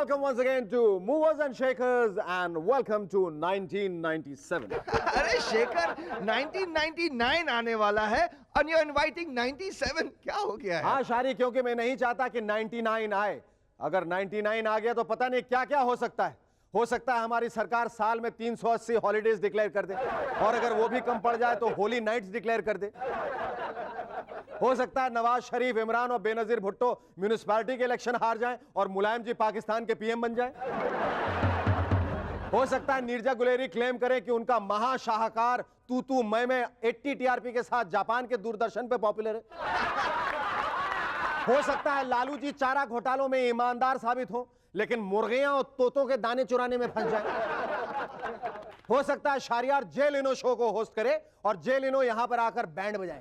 welcome once again to Movers and Shakers and welcome to 1997. अरे शेखर 1999 आने वाला है and you're inviting 97 क्या हो गया है? हाँ शारी, क्योंकि मैं नहीं चाहता कि 99 आए। अगर 99 आ गया तो पता नहीं क्या क्या हो सकता है। हो सकता है हमारी सरकार साल में 380 हॉलीडेज डिक्लेयर कर दे, और अगर वो भी कम पड़ जाए तो होली नाइट्स डिक्लेयर कर दे। हो सकता है नवाज शरीफ, इमरान और बेनजीर भुट्टो म्यूनिसिपैलिटी के इलेक्शन हार जाएं और मुलायम जी पाकिस्तान के पीएम बन जाएं। हो सकता है नीरजा गुलेरी क्लेम करें कि उनका महाशाहकार तू तू मैं 80 टीआरपी के साथ जापान के दूरदर्शन पे पॉपुलर है। हो सकता है लालू जी चारा घोटालों में ईमानदार साबित हो, लेकिन मुर्गियां और तोतों के दाने चुराने में फंस जाए। हो सकता है शारियार जेल इनो शो को होस्ट करे और जेल इनो यहां पर आकर बैंड बजाए।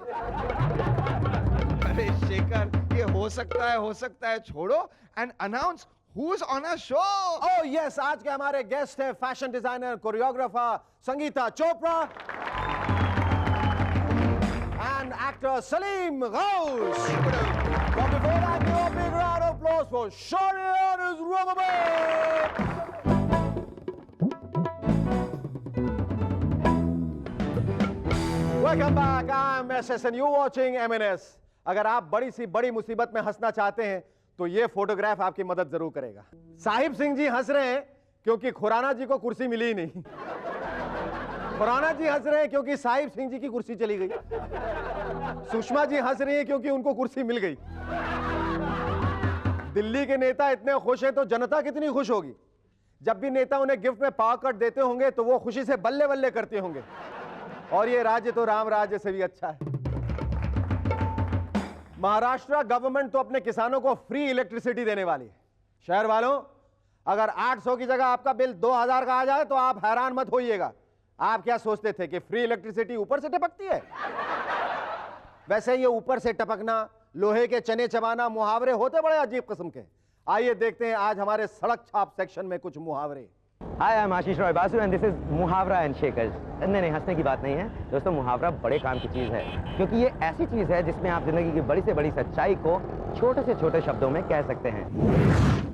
अरे शेखर ये हो सकता है छोड़ो and announce who's on our show. Oh yes, आज के हमारे गेस्ट है fashion designer, choreographer Sangeeta Chopra and actor Salim Ghosh. But before that, give a big round of applause for Shariar is Rubberman. Welcome back. I'm SS and you're watching MNS. अगर आप बड़ी सी बड़ी मुसीबत में हंसना चाहते हैं तो ये फोटोग्राफ आपकी मदद जरूर करेगा। साहिब सिंह जी हंस रहे हैं क्योंकि खुराना जी को कुर्सी मिली ही नहीं। खुराना जी हंस रहे हैं क्योंकि साहिब सिंह जी की कुर्सी चली गई। सुषमा जी हंस रही हैं क्योंकि उनको कुर्सी मिल गई। दिल्ली के नेता इतने खुश हैं तो जनता कितनी खुश होगी। जब भी नेता उन्हें गिफ्ट में पावर कट देते होंगे तो वो खुशी से बल्ले बल्ले करते होंगे। और ये राज्य तो राम राज्य से भी अच्छा है। महाराष्ट्र गवर्नमेंट तो अपने किसानों को फ्री इलेक्ट्रिसिटी देने वाली है। शहर वालों, अगर 800 की जगह आपका बिल 2000 का आ जाए तो आप हैरान मत होइएगा। आप क्या सोचते थे कि फ्री इलेक्ट्रिसिटी ऊपर से टपकती है? वैसे ये ऊपर से टपकना, लोहे के चने चबाना मुहावरे होते बड़े अजीब किस्म के। आइए देखते हैं आज हमारे सड़क छाप सेक्शन में कुछ मुहावरे। Hi, I'm Ashish Roy Basu and this is मुहावरा एंड शेकर्स। नहीं, हंसने की बात नहीं है दोस्तों, मुहावरा बड़े काम की चीज़ है, क्योंकि ये ऐसी चीज़ है जिसमें आप जिंदगी की बड़ी से बड़ी सच्चाई को छोटे से छोटे शब्दों में कह सकते हैं।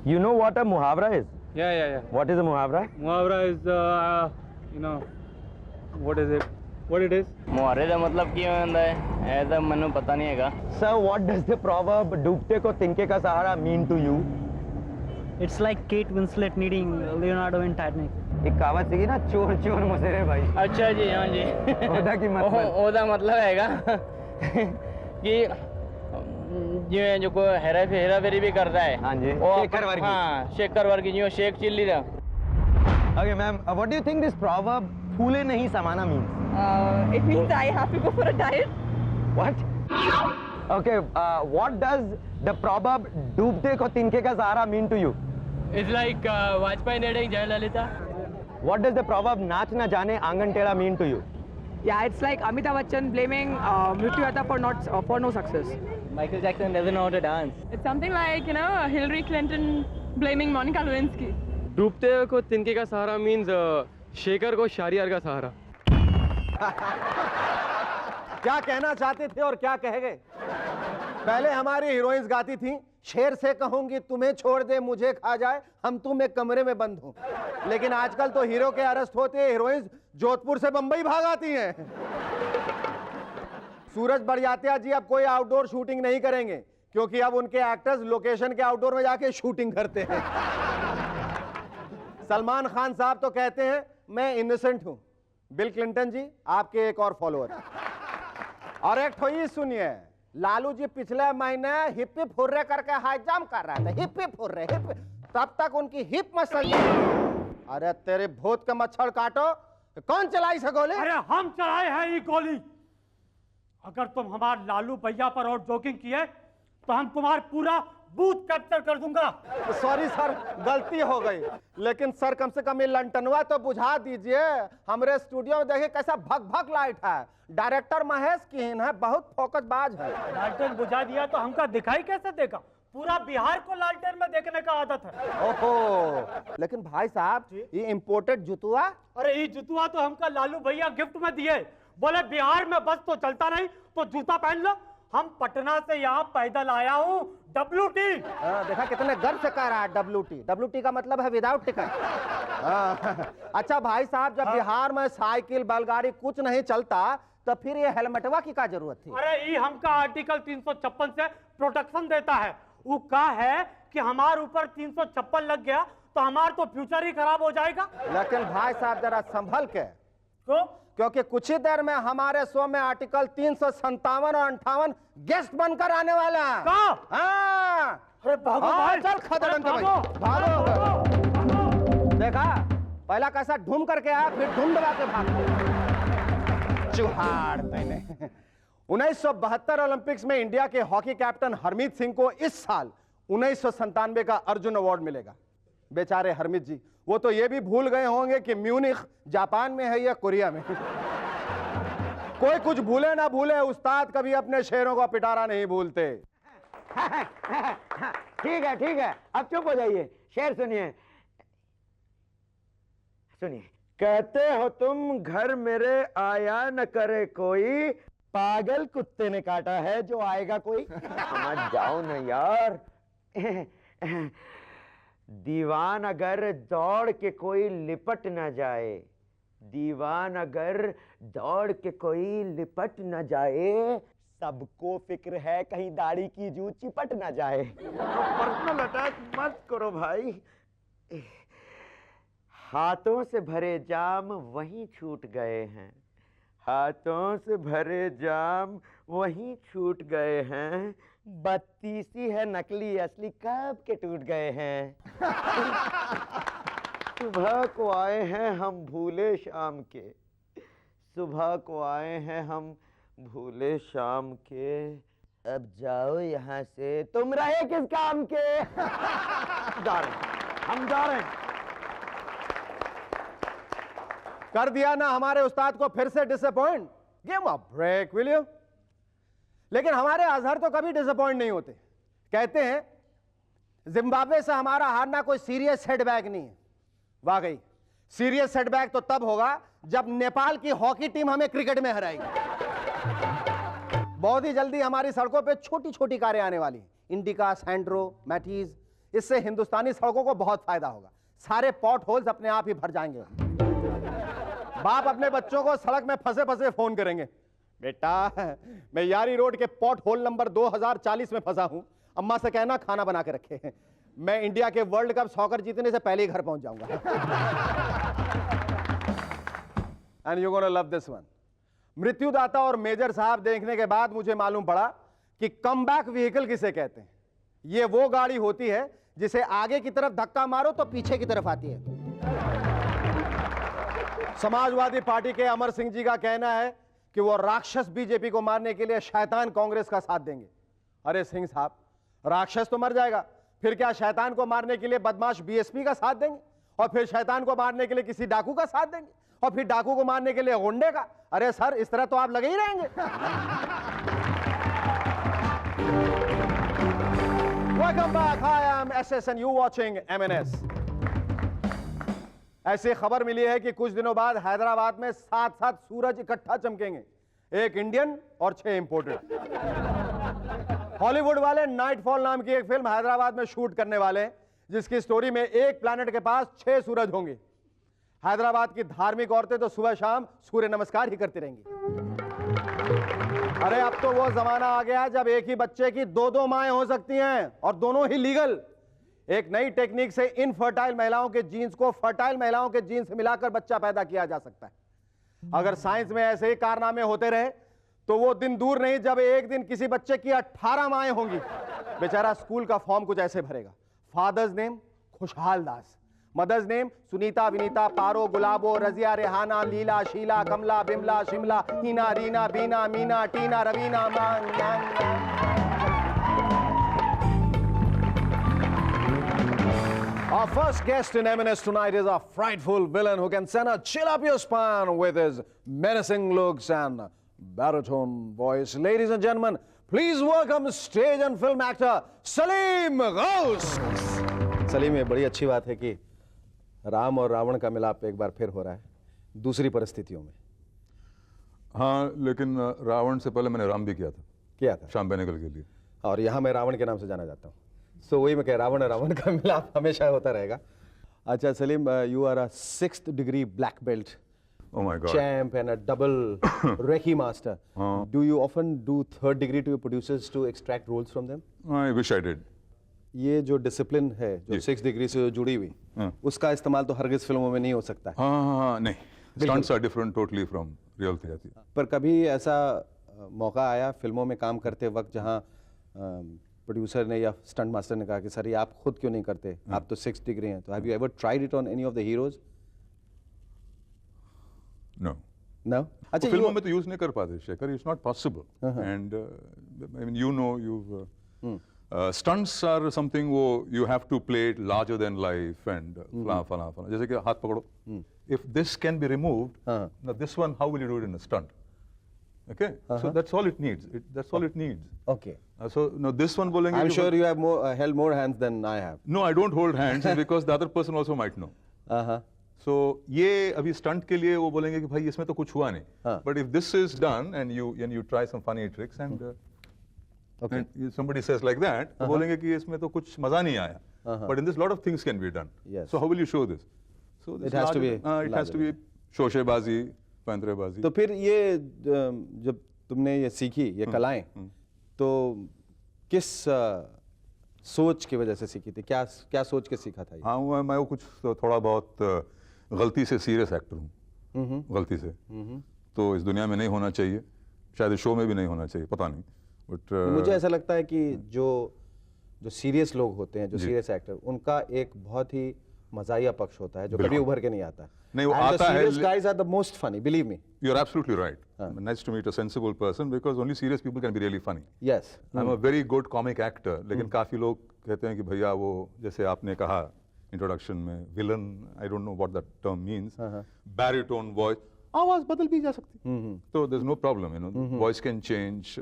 You know what a मुहावरा is? Yeah. What is a मुहावरा? Muhavara is, what is it? What it is? मुहावरे का मतलब क्या होता है ऐसा मैंने पता नहीं हैगा। Sir, what does the proverb डूबते को तिनके का सहारा mean to you? It's like Kate Winslet needing Leonardo in Titanic. एक कहावत थी ना, चोर चोर मुसेरे भाई। अच्छा जी, हाँ जी। ओदा की मतलब? ओदा मतलब हैगा कि ये जो को हेरा फेरी भी करता है। हाँ जी। शेखर वर्गी। हाँ, शेखर वर्गी जो शेख चिल्ली था। Okay, ma'am. What do you think this proverb फूले नहीं समाना means? It means I have to go for a diet. What? Okay. What does the proverb डूबते को तिनके का सहारा mean to you? It's like Vajpayee dating Jayalalitha. What does the proverb नाच न जाने आंगन टेढ़ा mean to you? Yeah, it's like Amitabh Bachchan blaming Mrityu Hata for no success. Michael Jackson doesn't know how to dance. It's something like, Hillary Clinton blaming Monica Lewinsky. डूबते को तिनके का सहारा means Shekhar को शारियार का सहारा। क्या कहना चाहते थे और क्या कह गए? पहले हमारी हीरोइंस गाती थी, शेर से कहूंगी तुम्हें छोड़ दे मुझे खा जाए, हम तुम एक कमरे में बंद हो। लेकिन आजकल तो हीरो के अरेस्ट होते हैं हीरोइंस जोधपुर से बंबई भाग आती हैं। सूरज बड़जात्या जी अब कोई आउटडोर शूटिंग नहीं करेंगे क्योंकि अब उनके एक्टर्स लोकेशन के आउटडोर में जाके शूटिंग करते हैं। सलमान खान साहब तो कहते हैं मैं इनोसेंट हूं। बिल क्लिंटन जी आपके एक और फॉलोअर। और एक ठोई सुनिए, लालू जी पिछले महीने हिप हिप हुर्रे करके हाई जंप कर रहे थे। हिप हिप हुर्रे हिप, तब तक उनकी हिप में सही। अरे तेरे भूत का मच्छर काटो, कौन चलाई से गोली? अरे हम चलाए हैं ये गोली। अगर तुम हमारे लालू भैया पर और जोकिंग किए तो हम तुम्हारा पूरा बूथ कैप्चर कर दूंगा। सॉरी सर, गलती हो गई। लेकिन सर कम से कम ये लंटनवा तो बुझा दीजिए। हमारे स्टूडियो में देखिए कैसा भग भग लाइट है। डायरेक्टर महेश कीन है, बहुत फोकस बाज है। लालटेन बुझा दिया तो हमका दिखाई कैसे देगा? पूरा बिहार को लालटेन में देखने का आदत है। ओहो, लेकिन भाई साहब ये इम्पोर्टेड जुतुआ? अरे ये जुतुआ तो हमका लालू भैया गिफ्ट में दिए। बोले बिहार में बस तो चलता नहीं तो जूता पहन लो। हम पटना से यहाँ पैदल आया हूँ, WT। देखा कितने गर्व से कह रहा है WT। WT का मतलब है विदाउट टिकट। अच्छा भाई साहब, जब बिहार में साइकिल बैलगाड़ी कुछ नहीं चलता तो फिर ये हेलमेटवा की क्या जरूरत थी? अरे ई हमका आर्टिकल 356 से प्रोटेक्शन देता है। वो का है कि हमारे ऊपर 356 लग गया तो हमारा तो फ्यूचर ही खराब हो जाएगा। लेकिन भाई साहब जरा संभल के, क्यों? क्योंकि कुछ ही देर में हमारे शो में आर्टिकल 357 और 58 गेस्ट बनकर आने वाले हैं। कहाँ? हाँ। अरे भागो भाई, चल खतरन के भाई, भागो। देखा पहला कैसा ढूम करके आया, फिर ढूम दबा के भाग। चुहाड़ तैने। 1972 ओलंपिक्स में इंडिया के हॉकी कैप्टन हरमीत सिंह को इस साल 1997 का अर्जुन अवार्ड मिलेगा। बेचारे हरमीत जी, वो तो ये भी भूल गए होंगे कि म्यूनिख जापान में है या कोरिया में। कोई कुछ भूले ना भूले, उस्ताद कभी अपने शेरों का पिटारा नहीं भूलते। ठीक है, अब चुप हो जाइए। शेर सुनिए। कहते हो तुम घर मेरे आया न करे कोई, पागल कुत्ते ने काटा है जो आएगा कोई। समझ जाओ ना यार। दीवान अगर दौड़ के कोई लिपट न जाए, दीवान अगर दौड़ के कोई लिपट न जाए, सबको फिक्र है कहीं दाढ़ी की जू चिपट न जाए। पर्सनल अटैक मत करो भाई। हाथों से भरे जाम वहीं छूट गए हैं, हाथों से भरे जाम वहीं छूट गए हैं, बत्तीसी है नकली असली कब के टूट गए हैं। सुबह को आए हैं हम भूले शाम के, सुबह को आए हैं हम भूले शाम के, अब जाओ यहाँ से, तुम रहे किस काम के। जा रहे हम जा रहे हैं। कर दिया ना हमारे उस्ताद को फिर से disappoint. Give a break will you. लेकिन हमारे अजहर तो कभी डिसअपॉइंट नहीं होते। कहते हैं जिम्बाब्वे से हमारा हारना कोई सीरियस सेटबैक नहीं है। वाकई सीरियस सेटबैक तो तब होगा जब नेपाल की हॉकी टीम हमें क्रिकेट में हराएगी। बहुत ही जल्दी हमारी सड़कों पे छोटी छोटी कारें आने वाली हैं, इंडिका, सैंड्रो, मैटीज। इससे हिंदुस्तानी सड़कों को बहुत फायदा होगा। सारे पॉट होल्स अपने आप ही भर जाएंगे। बाप अपने बच्चों को सड़क में फंसे फंसे फोन करेंगे, बेटा मैं यारी रोड के पॉट होल नंबर 2040 में फंसा हूं, अम्मा से कहना खाना बना के रखे। मैं इंडिया के वर्ल्ड कप सॉकर जीतने से पहले ही घर पहुंच जाऊंगा। And you gonna love this one. मृत्युदाता और मेजर साहब देखने के बाद मुझे मालूम पड़ा कि कमबैक व्हीकल किसे कहते हैं। ये वो गाड़ी होती है जिसे आगे की तरफ धक्का मारो तो पीछे की तरफ आती है। समाजवादी पार्टी के अमर सिंह जी का कहना है कि वो राक्षस बीजेपी को मारने के लिए शैतान कांग्रेस का साथ देंगे। अरे सिंह साहब, राक्षस तो मर जाएगा, फिर क्या शैतान को मारने के लिए बदमाश बीएसपी का साथ देंगे, और फिर शैतान को मारने के लिए किसी डाकू का साथ देंगे, और फिर डाकू को मारने के लिए गुंडे का। अरे सर, इस तरह तो आप लगे ही रहेंगे। Welcome back, I am SS and you watching MNS. ऐसी खबर मिली है कि कुछ दिनों बाद हैदराबाद में 7-7 सूरज इकट्ठा चमकेंगे, एक इंडियन और 6 इंपोर्टेड। हॉलीवुड वाले नाइटफॉल नाम की एक फिल्म हैदराबाद में शूट करने वाले हैं, जिसकी स्टोरी में एक प्लैनेट के पास 6 सूरज होंगे। हैदराबाद की धार्मिक औरतें तो सुबह शाम सूर्य नमस्कार ही करती रहेंगी। अरे अब तो वो जमाना आ गया जब एक ही बच्चे की 2-2 माएं हो सकती हैं, और दोनों ही लीगल। एक नई टेक्निक से इनफर्टाइल महिलाओं के जीन्स को फर्टाइल महिलाओं के जीन्स से मिलाकर बच्चा पैदा किया जा सकता है। अगर साइंस में ऐसे ही कारनामे होते रहे तो वो दिन दूर नहीं जब एक दिन किसी बच्चे की 18 माएं होंगी। बेचारा स्कूल का फॉर्म कुछ ऐसे भरेगा, father's name Khushhal Das, mother's name Sunita, Vinita, Paro, Gulabo, Razia, Rehana, Leela, Sheela, Kamala, Bimla, Shimla, Heena, Reena, Beena, Meena, Tina, Raveena, Our first guest in M&S tonight is a frightful villain who can send a chill up your spine with his menacing looks and baritone voice. Ladies and gentlemen, please welcome stage and film actor Salim Ghaus. Salim, ये बड़ी अच्छी बात है कि राम और रावण का मिलाप एक बार फिर हो रहा है, दूसरी परिस्थितियों में। हाँ, लेकिन रावण से पहले मैंने राम भी किया था था शाम बेनेगल के लिए। और यहाँ मैं रावण के नाम से जाना जाता हूँ। सो वही मैं कह रावण और रावण का मिलाप हमेशा होता रहेगा। अच्छा Salim, you are a 6th degree black belt Oh my God. champ and a double Reiki master. Do you often do 3rd degree to your producers to extract roles from them? I wish I did. ये जो discipline है जो जी। 6 degree से जुड़ी हुई, उसका इस्तेमाल तो हरगिज फिल्मों में नहीं हो सकता है। हाँ, नहीं, stunts are different totally from real theatre. पर कभी ऐसा मौका आया फिल्मों में काम करते वक्त जहाँ प्रोड्यूसर ने या स्टंट मास्टर ने कहा कि सर ये आप खुद क्यों नहीं करते, आप तो 6 डिग्री हैं, तो have you ever tried it on any of the heroes? No. No. अच्छा फिल्मों में तो यूज नहीं कर पाते Shekhar, it's not possible and I mean you know you stunts are something वो you have to play it larger than life and फला फला फला, जैसे कि हाथ पकड़ो, if this can be removed, now this one how will you do it in a stunt? Okay, so that's all it needs. That's all it needs. Okay. So now this one बोलेंगे I'm कि- sure you have held more hands than I have. No, I don't hold hands because the other person also might know. So ये अभी stunt के लिए वो बोलेंगे कि भाई इसमें तो कुछ हुआ नहीं, but if this is done and you try some funny tricks and and somebody says like that, तो बोलेंगे कि इसमें तो कुछ मजा नहीं आया, but in this lot of things can be done. Yes. So how will you show this? So this It has to be it has to be शोशेबाजी, पैंतरेबाजी। तो फिर ये जब तुमने ये सीखी ये कलाएं, तो किस सोच की वजह से सीखी थी? क्या क्या सोच के सीखा था ये? हाँ, मैं वो कुछ थोड़ा बहुत गलती से सीरियस एक्टर हूँ, गलती से, तो इस दुनिया में नहीं होना चाहिए, शायद इस शो में भी नहीं होना चाहिए, पता नहीं, बट मुझे ऐसा लगता है कि जो सीरियस लोग होते हैं, जो सीरियस एक्टर, उनका एक बहुत ही मजाहिया पक्ष होता है जो कभी उभर के नहीं आता। नहीं, वो And आता the है, serious guys are the most funny, believe me. you're absolutely right. Nice to meet a sensible person because only serious people can be really funny. Yes. I'm a very good comic actor, लेकिन काफी लोग कहते हैं कि भैया वो जैसे आपने कहा इंट्रोडक्शन में villain, I don't know what that term means, baritone voice, आवाज बदल भी जा सकती, तो there's no problem, you know, voice can change,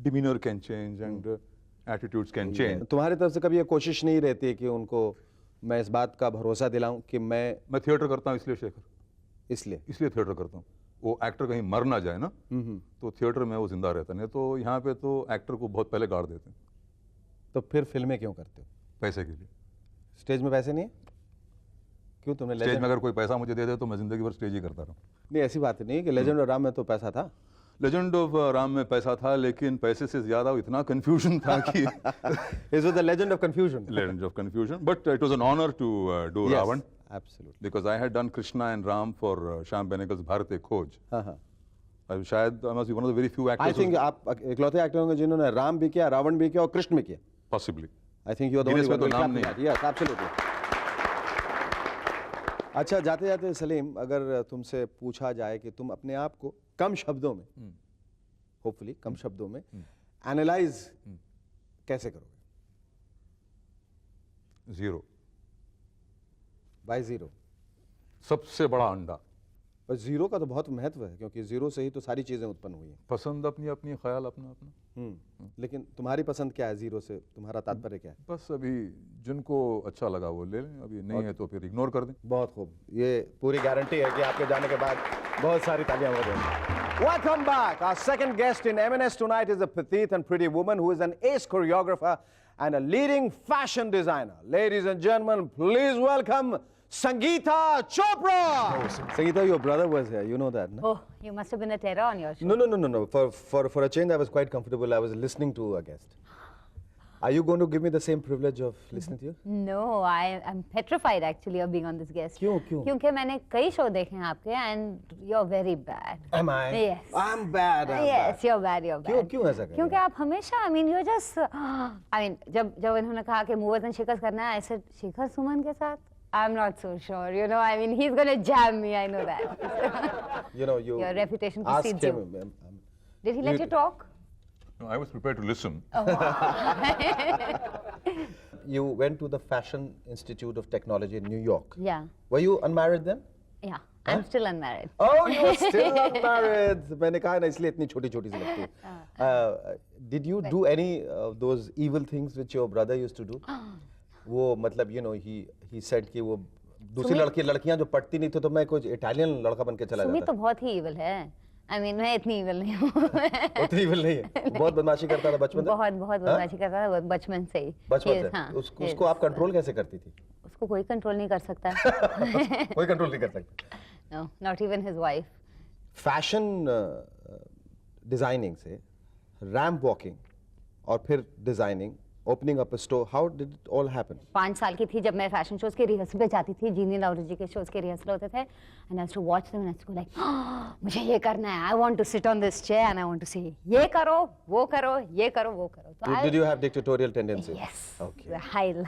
demeanor can change and attitudes can change. तुम्हारी तरफ से कभी ये कोशिश नहीं रहती कि उनको मैं इस बात का भरोसा दिलाऊं कि मैं थिएटर करता हूँ इसलिए शेखर, इसलिए थिएटर करता हूँ, वो एक्टर कहीं मर ना जाए ना, तो थिएटर में वो जिंदा रहता, नहीं तो यहाँ पे तो एक्टर को बहुत पहले गाड़ देते हैं। तो फिर फिल्में क्यों करते हो? पैसे के लिए। स्टेज में पैसे नहीं है? क्यों तुमने स्टेज में अगर कोई पैसा मुझे दे दे तो मैं जिंदगी भर स्टेज ही करता रहूँ। नहीं, ऐसी बात नहीं है कि लेजेंड ऑफ राम में तो पैसा था। लेजेंड ऑफ राम में पैसा था, लेकिन पैसे से ज्यादा इतना कंफ्यूजन था कि It was the legend of confusion. legend of confusion, but it was an honor to do Yes, Ravan absolutely. because I had done Krishna and Ram for Shyam Benegal's Bharat Ek Khoj. हाँ। शायद I must be one of the very few I actors think आप इकलौते actor होंगे जिन्होंने राम भी किया, रावण भी किया और कृष्ण भी किया। possibly. I think you are the Guinness only में one. तो नाम नहीं। Yes, absolutely. अच्छा, जाते जाते सलीम, अगर तुमसे पूछा जाए कि तुम अपने आप को कम शब्दों में, होपफुली कम शब्दों में एनालाइज कैसे करोगे? जीरो। By zero. सबसे बड़ा अंडा। पर जीरो का तो बहुत महत्व है क्योंकि जीरो से ही तो सारी चीजें उत्पन्न हुई हैं। पसंद अपनी अपनी, ख्याल अपना अपना। लेकिन तुम्हारी पसंद क्या है जीरो से? तुम्हारा तात्पर्य क्या है? बस अभी जिनको अच्छा लगा वो ले लें, अभी नहीं है तो फिर इग्नोर कर दें। बहुत खूब, ये पूरी गारंटी है कि आपके जाने के बाद बहुत सारी तालियां हो जाएंगी। Welcome back. Our second guest in M&S tonight is a petite and pretty woman who is an ace choreographer and a leading fashion designer. Ladies and gentlemen, please welcome Sangeeta Chopra. Sangeeta, your brother was here. You know that, no? Oh, you must have been a terror on your show. No. For a change, I was quite comfortable. I was listening to a guest. Are you going to give me the same privilege of listening to you? No, I'm petrified actually of being on this guest. क्यों? क्योंकि मैंने कई show देखे हैं आपके and you're very bad. Am I? Yes. I'm bad. Yes, you're bad. क्यों ऐसा कर रहे क्योंकि आप हमेशा, I mean, you're just, I mean, जब इन्होंने कहा कि मूवर्स शिकस्त करना है, ऐसे शिखर सुमन के साथ, I'm not so sure. You know, I mean, he's going to jam me. I know that. You know, Your reputation ask precedes him. you. Did he let you talk? No, I was prepared to listen. Oh, You went to the Fashion Institute of Technology in New York. yeah. Were you unmarried then? Yeah. I'm still unmarried. Oh, you're still unmarried. मैंने कहा ना इसलिए इतनी छोटी-छोटी सी लगती है. Did you do any of those evil things which your brother used to do? वो मतलब you know he said कि वो दूसरी लड़कियां जो पढ़ती नहीं थी तो मैं कुछ इटालियन लड़का बन के चला सुमित जाता. तो बहुत ही evil है. I mean, मैं इतनी evil नहीं हूँ। उतनी evil नहीं है। बहुत बदमाशी करता था बचपन में? बहुत बदमाशी करता था बचपन से ही। बचपन से? हाँ, उसको आप कंट्रोल कैसे करती थी? उसको कोई कंट्रोल नहीं कर सकता। कोई कंट्रोल नहीं कर सकता? No, not even his wife. Fashion designing से रैम्प वॉकिंग और फिर designing, opening up a store, how did it all happen? 5 साल की थी जब मैं फैशन शोज के रिहर्सल पे जाती थी। जीनी लावरेजी के शोज के रिहर्सल होते थे and I to watch them and I to like मुझे ये करना है, I want to sit on this chair and I want to say ये करो वो करो ये करो वो करो। तो did you have dictatorial tendency? Yes, okay. हाइल।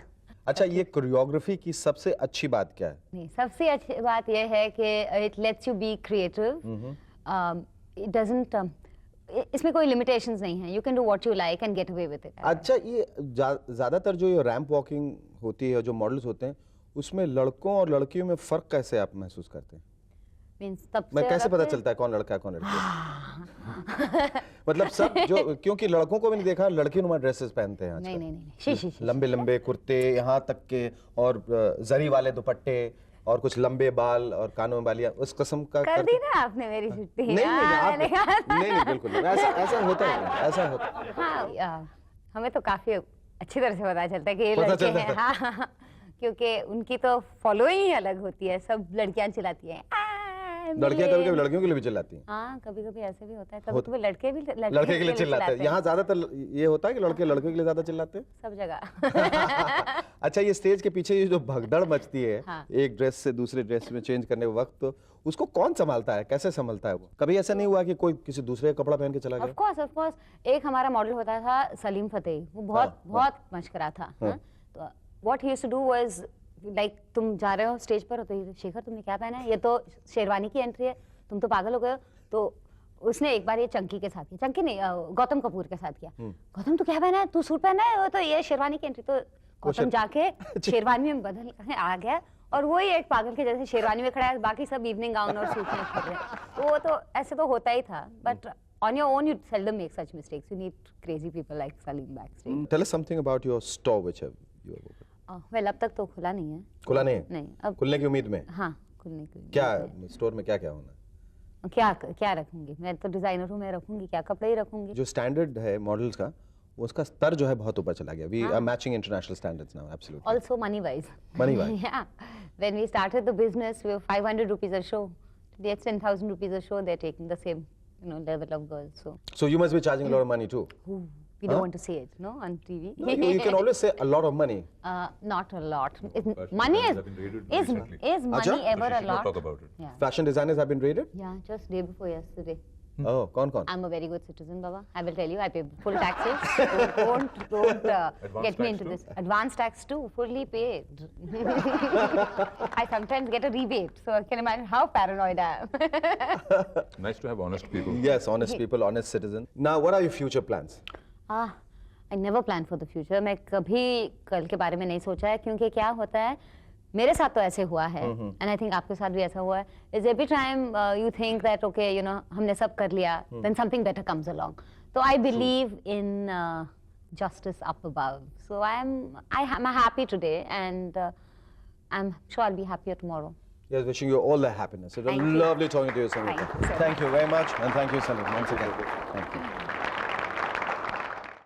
अच्छा, ये कोरियोग्राफी की सबसे अच्छी बात क्या है? नहीं, सबसे अच्छी बात ये है कि it let's you be creative. It doesn't, इसमें कोई लिमिटेशंस नहीं है। You can do what you like and get away with it. अच्छा, ये ज्यादातर जो ये रैम्प वॉकिंग होती है, जो मॉडल्स होते हैं, उसमें लड़कों और लड़कियों में फर्क कैसे आप महसूस करते हैं? मैं कैसे पता चलता है कौन लड़का है कौन लड़की है? मतलब सब जो, क्योंकि लड़कों को भी नहीं देखा लड़की नुमा ड्रेसेस पहनते हैं आजकल। नहीं, लंबे लंबे कुर्ते यहाँ तक के और जरी वाले दुपट्टे और कुछ लंबे बाल और कानों में बालियां, उस किस्म का कर दी ना आपने मेरी छुट्टी। नहीं बिल्कुल नहीं, ऐसा होता है, ऐसा होता है। हाँ, हमें तो काफी अच्छी तरह से पता चलता है कि ये लड़के हैं। हाँ, क्योंकि उनकी तो फॉलोइंग ही अलग होती है। सब लड़कियां चिल्लाती हैं, लड़कियां कभी कभी लड़कियों के लिए भी चिल्लाती हैं। हाँ, कभी कभी ऐसे भी होता है, कभी कभी लड़के भी लड़के के लिए चिल्लाते हैं। यहाँ ज्यादातर ये होता है कि लड़के लड़के के लिए ज्यादा चिल्लाते हैं सब जगह। अच्छा, ये स्टेज के पीछे ये जो भगदड़ मचती है, हाँ। एक ड्रेस से दूसरे ड्रेस में चेंज करने के वक्त, तो उसको कौन संभालता है, कैसे संभालता है वो? कभी ऐसा नहीं हुआ कि कोई किसी दूसरे का कपड़ा पहन के चला गया? ऑफ कोर्स एक हमारा मॉडल होता था सलीम फतेही, वो बहुत मशकरा था। तो what he used to do was like, तुम जा रहे हो स्टेज पर तो शेखर तुमने क्या पहना है, ये तो शेरवानी की एंट्री है, तुम तो पागल हो गए हो। तो उसने एक बार ये चंकी के साथ किया, चंकी नहीं, गौतम कपूर के साथ किया। गौतम तू क्या पहना है, तू सूट पहना है, वो तो ये शेरवानी की एंट्री। तो गौतम जाके शेरवानी में बदल आ गया और वही एक पागल के जैसे शेरवानी में खड़ा है, बाकी सब इवनिंग गाउन और सूट में खड़े हैं। तो वो तो ऐसे तो होता ही था, but on your own you seldom make such mistakes. You need crazy people like Salim backstage. Tell us something about your store which you have opened. Well, अब तक तो खुला नहीं है। खुला नहीं है? नहीं, अब खुलने की उम्मीद में? हाँ, खुलने की उम्मीद। क्या स्टोर में क्या क्या होना है? क्या रखूंगी मैं? तो डिजाइनर हूँ, मैं रखूंगी क्या, कपड़े ही रखूंगी। जो स्टैंडर्ड है मॉडल्स का, उसका स्तर जो है बहुत ऊपर चला गया। We are matching international standards now, absolutely. Also money wise. Money wise. Yeah. When we started the business, we were 500 rupees a show. Today it's 10,000 rupees a show. They're taking the same, level of girls. So you must be charging a lot of money too. We don't want to say it, no, on TV. No, you can always say a lot of money. Not a lot. Money is money ever a lot? Talk about it. Yeah. Fashion designers have been raided? Yeah, just day before yesterday. Oh, कौन? I'm a very good citizen, Baba. I will tell you, I pay full taxes. Don't get me into this. Advance tax too, fully paid. I sometimes get a rebate, so I can imagine how paranoid I am. Nice to have honest people. Yes, honest people, honest citizens. Now, what are your future plans? I never plan for the future. मैं कभी कल के बारे में नहीं सोचा है, क्योंकि क्या होता है, मेरे साथ तो ऐसे हुआ है, एंड आई थिंक आपके साथ भी ऐसा हुआ है। Is every time you think that okay, हमने सब कर लिया, then something better comes along. तो I believe in justice up above. So I'm happy today, and I'm sure I'll be happier tomorrow. Yes, wishing you all the happiness. It was lovely talking to you, Sangeeta. Thank you, sir. Thank you very much, and thank you, Salim, once again. Thank you.